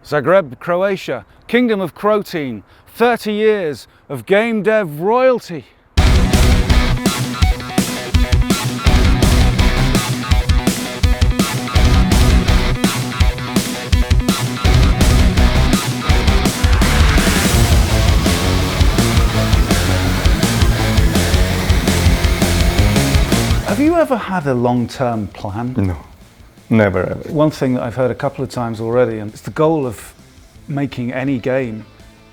Zagreb, Croatia, Kingdom of Croteam, 30 years of game dev royalty. Have you ever had a long-term plan? No, never ever. One thing that I've heard a couple of times already, and it's the goal of making any game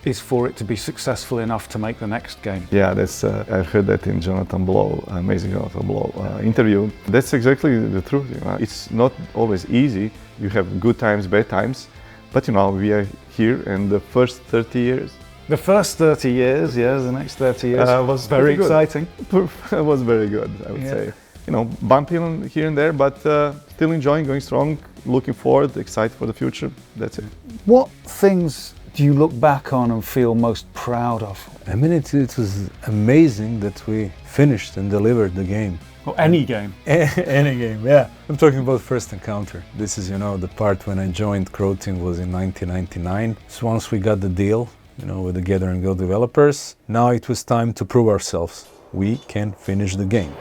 is for it to be successful enough to make the next game. Yeah, that's I've heard that in Jonathan Blow, amazing Jonathan Blow interview. That's exactly the truth. You know? It's not always easy. You have good times, bad times, but you know we are here, and the first 30 years. The first 30 years, yeah, the next 30 years was very good. exciting. It was very good, I would say. You know, bumping here and there, but still enjoying, going strong, looking forward, excited for the future. That's it. What things do you look back on and feel most proud of? I mean, it was amazing that we finished and delivered the game. Or any game? Any game, yeah. I'm talking about First Encounter. This is, you know, the part when I joined Croteam was in 1999. So once we got the deal, you know, with the Gather and Go developers, now it was time to prove ourselves. We can finish the game.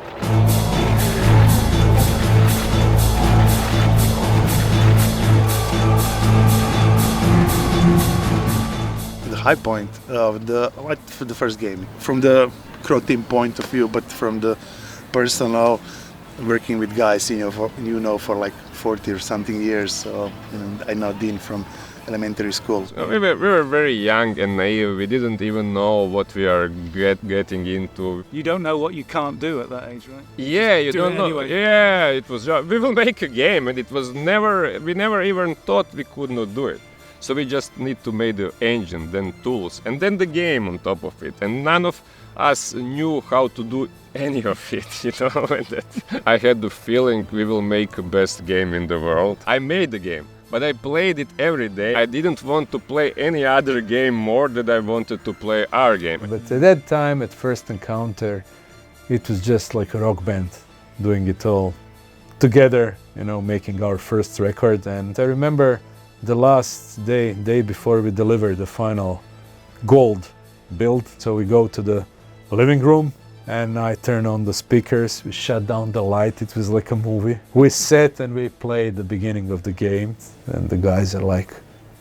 High point of the first game from the Croteam point of view, but from the personal working with guys for like 40 or something years. So I know Dean from elementary school. We were very young and naive. We didn't even know what we are getting into. You don't know what you can't do at that age, right? Yeah, you don't know. Anyway. Yeah, it was. We will make a game, and it was never. We never even thought we could not do it. So we just need to make the engine, then tools, and then the game on top of it. And none of us knew how to do any of it, you know. And that I had the feeling we will make the best game in the world. I made the game, but I played it every day. I didn't want to play any other game more than I wanted to play our game. But at that time, at First Encounter, it was just like a rock band doing it all together, you know, making our first record. And I remember the last day before we delivered the final gold build. So we go to the living room and I turn on the speakers, we shut down the light, it was like a movie. We sat and we played the beginning of the game and the guys are like,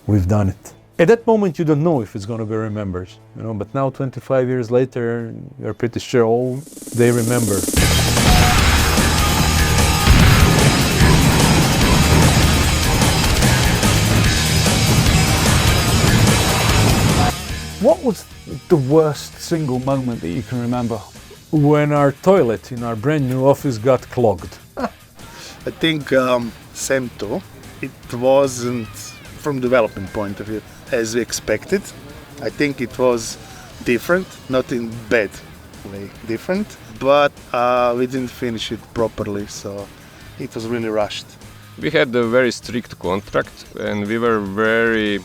we've done it. At that moment you don't know if it's going to be remembered, you know, but now 25 years later, you're pretty sure all they remember. What was the worst single moment that you can remember? When our toilet in our brand new office got clogged. I think SEM 2, it wasn't from development point of view as we expected. I think it was different, not in bad way, different, but we didn't finish it properly, so it was really rushed. We had a very strict contract and we were very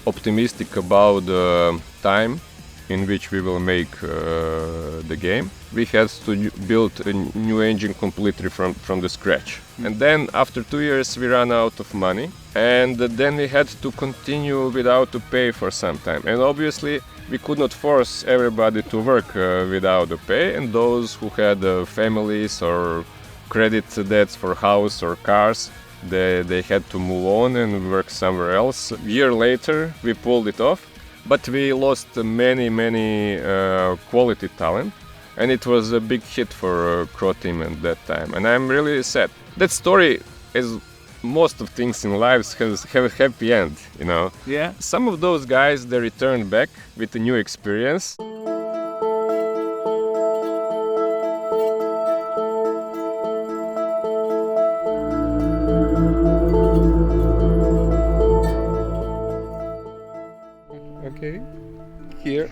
optimistic about the time in which we will make the game. We had to build a new engine completely from the scratch. And then after 2 years we ran out of money and then we had to continue without to pay for some time. And obviously we could not force everybody to work without the pay, and those who had families or credit debts for house or cars, they had to move on and work somewhere else. A year later we pulled it off, but we lost many quality talent, and it was a big hit for Croteam at that time, and I'm really sad. That story, as most of things in life, have a happy end, you know. Yeah. Some of those guys, they returned back with a new experience. Okay, here.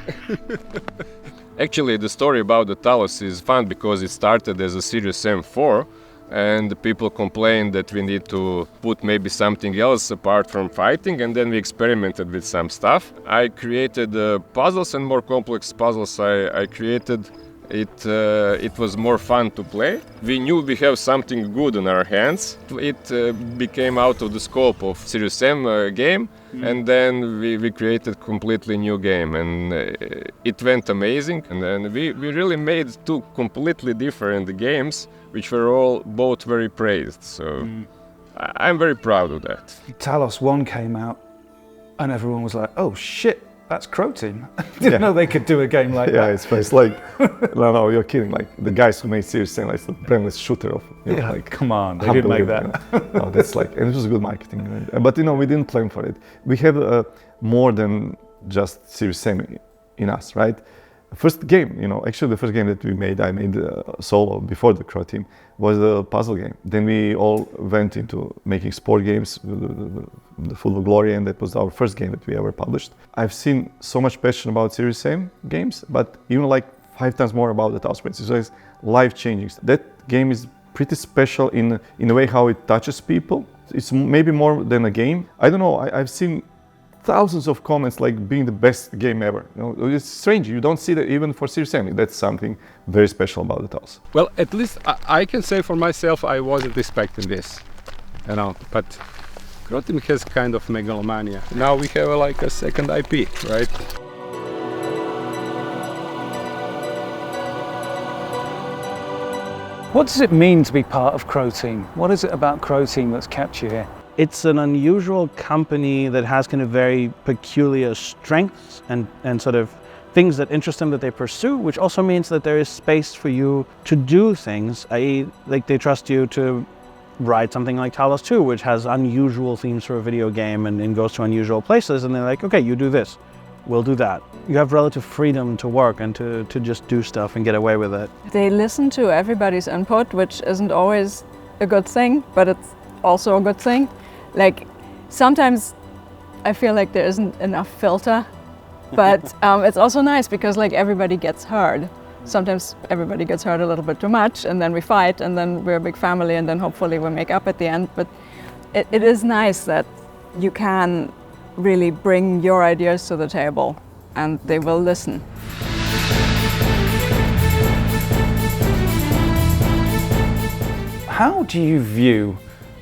Actually, the story about the Talos is fun because it started as a Serious M4, and the people complained that we need to put maybe something else apart from fighting, and then we experimented with some stuff. I created puzzles and more complex puzzles. I created It was more fun to play. We knew we have something good in our hands. It became out of the scope of Serious M game, and then we created completely new game, and it went amazing. And then we really made two completely different games, which were all both very praised. So I'm very proud of that. Talos 1 came out and everyone was like, oh shit, that's Crow Team. Didn't know they could do a game like Yeah, that. it's like, no, you're kidding. Like the guys who made Serious Sam, like the brainless shooter of, Yeah, like, come on, they didn't make that. unbelievable, you know. No, that's like, and it was good marketing. But we didn't plan for it. We have more than just Serious Sam in us, right? First game, actually the first game that we made, I made solo before the Crow Team, was a puzzle game. Then we all went into making sport games, the Full of Glory, and that was our first game that we ever published. I've seen so much passion about Serious Sam games, but even like 5 times more about the Talos Principle. So it's life-changing. That game is pretty special in a way how it touches people. It's maybe more than a game. I don't know, I've seen thousands of comments like being the best game ever. It's strange. You don't see that even for Serious Sam. That's something very special about the Talos. Well, at least I can say for myself, I wasn't expecting this, but Crow Team has kind of megalomania. Now we have like a second IP, right? What does it mean to be part of Crow Team? What is it about Crow Team that's kept you here? It's an unusual company that has kind of very peculiar strengths and sort of things that interest them that they pursue, which also means that there is space for you to do things, i.e. like they trust you to write something like Talos 2, which has unusual themes for a video game and goes to unusual places, and they're like, okay, you do this, we'll do that. You have relative freedom to work and to just do stuff and get away with it. They listen to everybody's input, which isn't always a good thing, but it's also a good thing. Like, sometimes I feel like there isn't enough filter, but it's also nice because like everybody gets heard. Sometimes everybody gets hurt a little bit too much, and then we fight, and then we're a big family, and then hopefully we make up at the end. But it is nice that you can really bring your ideas to the table, and they will listen. How do you view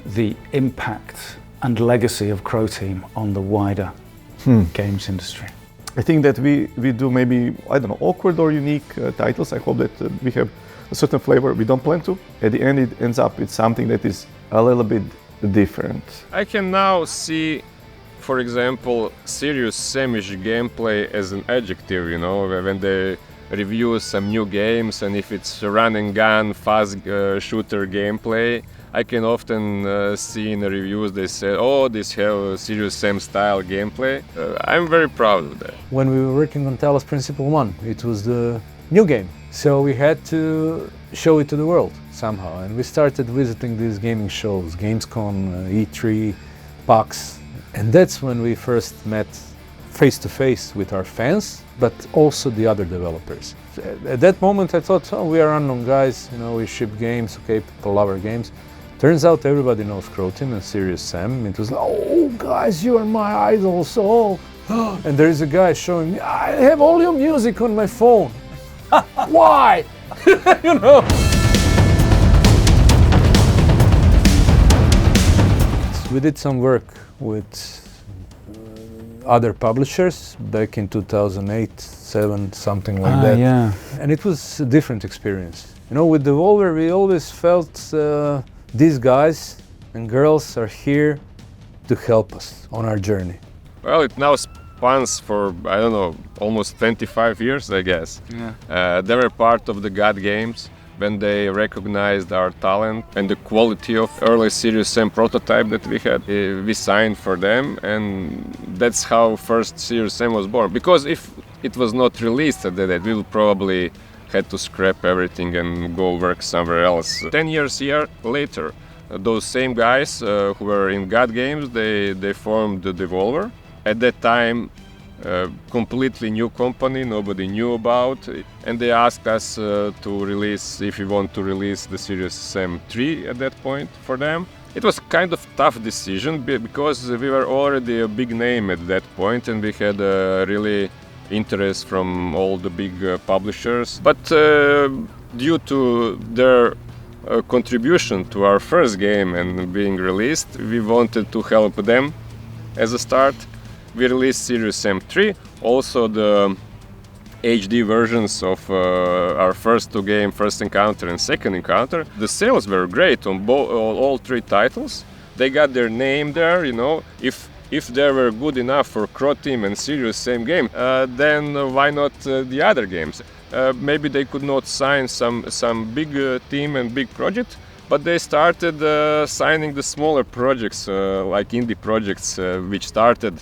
the impact and legacy of Crow Team on the wider games industry? I think that we do maybe, I don't know, awkward or unique titles. I hope that we have a certain flavor. We don't plan to. At the end, it ends up with something that is a little bit different. I can now see, for example, Serious Sam-ish gameplay as an adjective, when they review some new games, and if it's run and gun, fast shooter gameplay, I can often see in the reviews they say, oh, this have Serious Sam style gameplay. I'm very proud of that. When we were working on Talos Principle 1, it was the new game. So we had to show it to the world somehow. And we started visiting these gaming shows, Gamescom, E3, PAX. And that's when we first met face to face with our fans, but also the other developers. At that moment I thought, oh, we are unknown guys, we ship games, okay, people love our games. Turns out everybody knows Crow Team and Serious Sam. It was like, oh guys, you are my idols, oh. And there is a guy showing me, I have all your music on my phone. Why? We did some work with other publishers back in 2008, 7, something like that. Yeah. And it was a different experience. With Devolver, we always felt these guys and girls are here to help us on our journey. Well, it now spans for, I don't know, almost 25 years, I guess. Yeah. They were part of the God Games when they recognized our talent and the quality of early Serious Sam prototype that we had. We signed for them, and that's how first Serious Sam was born. Because if it was not released at that date, we would probably had to scrap everything and go work somewhere else. 10 years later, those same guys who were in God Games, they formed the Devolver. At that time, completely new company, nobody knew about, and they asked us to release, if we want to release the Serious Sam 3 at that point for them. It was kind of tough decision because we were already a big name at that point, and we had a really interest from all the big publishers. But due to their contribution to our first game and being released, we wanted to help them as a start. We released Serious Sam 3, also the HD versions of our first two games, First Encounter and Second Encounter. The sales were great on all three titles. They got their name there, you know. If they were good enough for Crow Team and Serious Sam game, then why not the other games? Maybe they could not sign some big team and big project, but they started signing the smaller projects, like indie projects, which started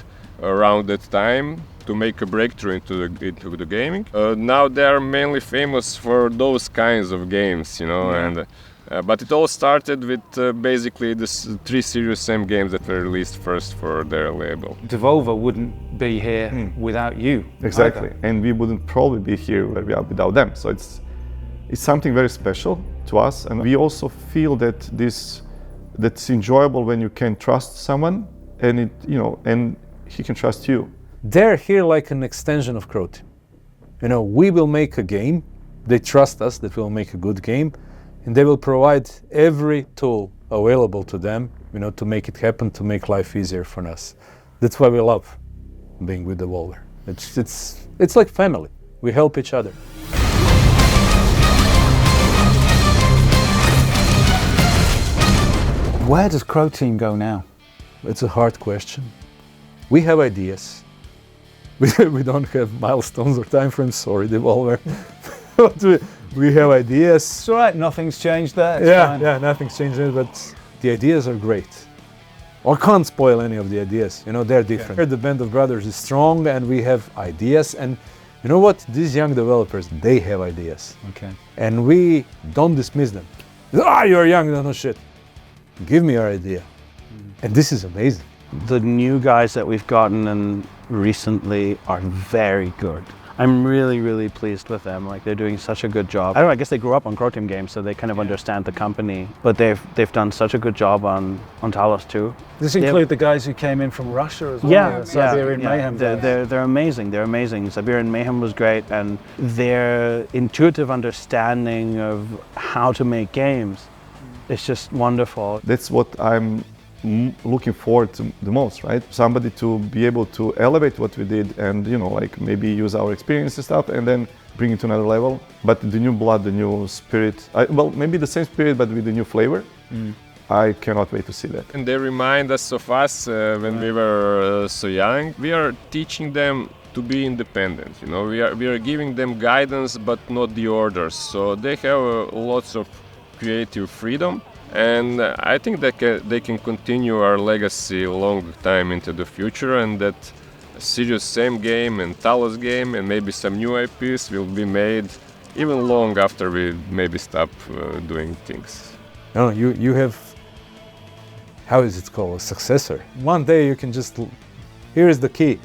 around that time to make a breakthrough into the gaming. Now they are mainly famous for those kinds of games, you know. Yeah. And but it all started with basically the three Serious Sam games that were released first for their label. Devolver wouldn't be here without you. Exactly, either. and we wouldn't probably be here where we are without them. So it's something very special to us, and we also feel that that's enjoyable when you can trust someone, and and he can trust you. They're here like an extension of Crow Team. You know, we will make a game. They trust us that we'll make a good game, and they will provide every tool available to them, you know, to make it happen, to make life easier for us. That's why we love being with Devolver. It's like family. We help each other. Where does Crow Team go now? It's a hard question. We have ideas. We don't have milestones or timeframes, sorry, Devolver. But we have ideas. It's all right, nothing's changed there. It's fine. Yeah, nothing's changed, but the ideas are great. I can't spoil any of the ideas, you know, they're different. Yeah. The Band of Brothers is strong and we have ideas, and you know what, these young developers, they have ideas. Okay. And we don't dismiss them. You're young, you don't know shit. Give me your idea. And this is amazing. The new guys that we've gotten in recently are very good. I'm really, really pleased with them. Like, they're doing such a good job. I don't know, I guess they grew up on Crow Team games, so they kind of understand the company. But they've done such a good job on Talos too. Does this include the guys who came in from Russia as well? Yeah, Siberian Mayhem. They're amazing. They're amazing. Siberian Mayhem was great, and their intuitive understanding of how to make games is just wonderful. That's what I'm looking forward to the most, right? Somebody to be able to elevate what we did and, you know, like maybe use our experience and stuff and then bring it to another level. But the new blood, the new spirit, well, maybe the same spirit but with the new flavor. I cannot wait to see that. And they remind us of us when we were so young. We are teaching them to be independent, you know. We are giving them guidance but not the orders. So they have lots of creative freedom. And I think that they can continue our legacy a long time into the future, and that Serious Sam game and Talos game and maybe some new IPs will be made even long after we maybe stop doing things. No, you have, how is it called, a successor. One day you can just, here is the key.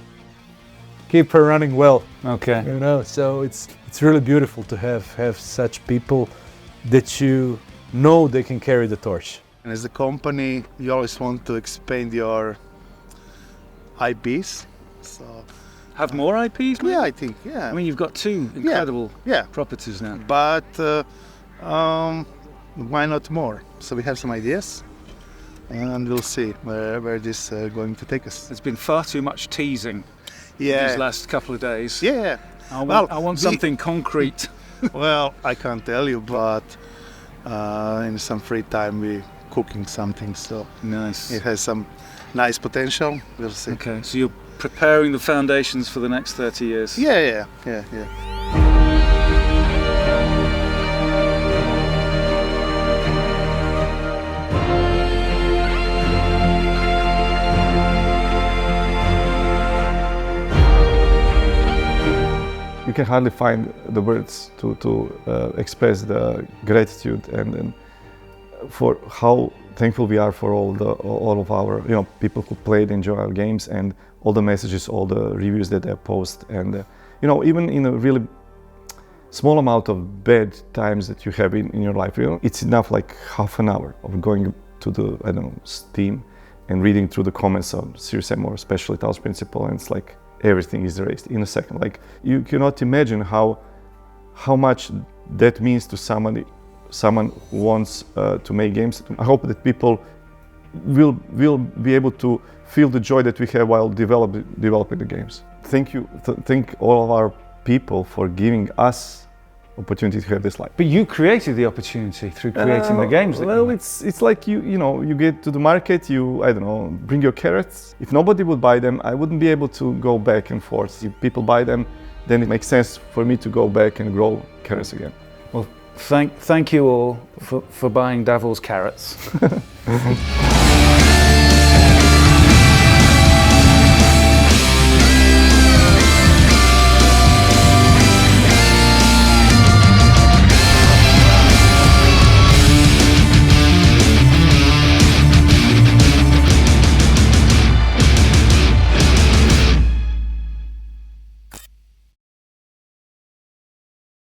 Keep her running well. Okay. You know, so it's really beautiful to have such people that you know they can carry the torch. And as a company, you always want to expand your IPs. So Have more IPs? yeah, I think I mean, you've got two incredible properties now. But why not more? So we have some ideas, and we'll see where this is going to take us. There's been far too much teasing Yeah. these last couple of days. Yeah. I want something concrete. Well, I can't tell you, but in some free time we cooking something, so Nice. it has some nice potential. We'll see. Okay, so you're preparing the foundations for the next 30 years. Yeah. You can hardly find the words to express the gratitude and for how thankful we are for all of our people who played, enjoy our games, and all the messages, all the reviews that they post, and even in a really small amount of bad times that you have in your life, it's enough like half an hour of going to the Steam and reading through the comments of Serious Sam or especially Talos Principle, and it's like everything is erased in a second. Like you cannot imagine how much that means to someone who wants to make games. I hope that people will be able to feel the joy that we have while developing the games. Thank you. Thank all of our people for giving us opportunity to have this life. But you created the opportunity through creating the games. Well, it's like you get to the market, I don't know, bring your carrots. If nobody would buy them, I wouldn't be able to go back and forth. If people buy them, then it makes sense for me to go back and grow carrots again. Well, thank you all for buying Davil's carrots.